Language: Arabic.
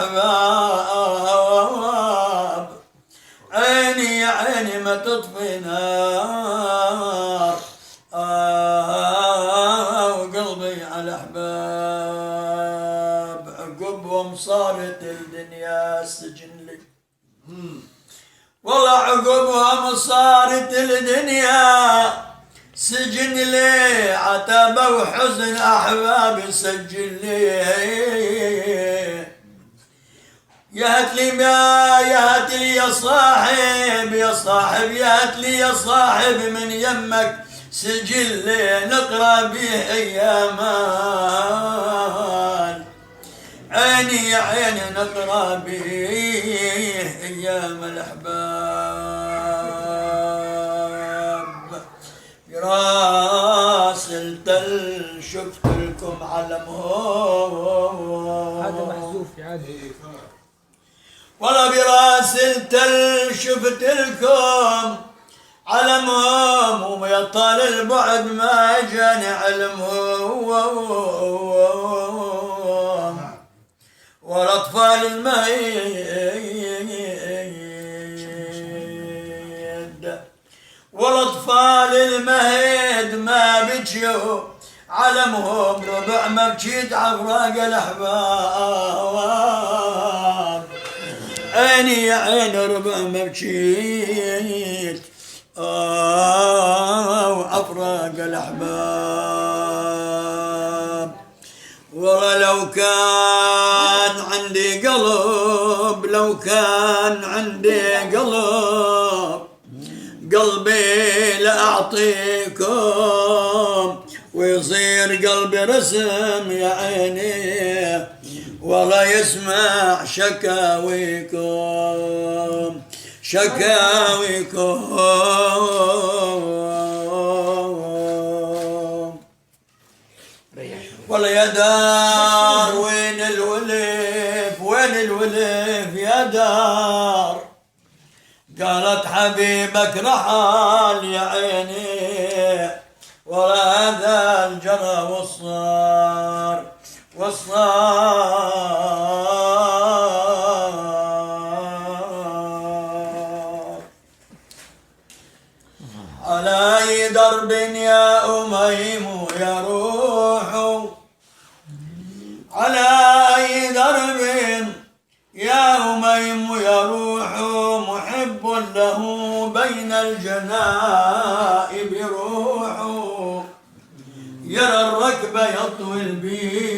الأحباب عيني يا عيني ما تطفي نار وقلبي على الأحباب عقبهم صارت الدنيا سجن لي والله عقبهم صارت الدنيا سجن لي عتبة وحزن أحبابي سجل لي يا هات لي يا صاحب يا صاحب يا هات لي يا صاحب من يمك سجل لي نقرأ به أيامان عيني يا عيني نقرأ به أيام الأحباب براس التل شفت لكم علمهم هذا محذوف عادي والله براس التل شفت لكم علمهم ويا طال البعد ما جاني علمهم والاطفال المهيد والاطفال المهيد ما بجوا علمهم ربع ما بجيد عفراق الاحباب عيني يا عيني ربع ما بجيد وعفراق الاحباب والله لو كان عندي قلب لو كان عندي قلبي لأعطيكم ويصير قلبي رسم يا عيني والله يسمع شكاويكم والله يا دار وين الولف يا دار قالت حبيبك رحل يا عيني ولا هذا الجرى والصار على أي درب يا أميم يروح على أي درب يا أميم يروح محب له بين الجنائب روح يرى الركب يطوي البيت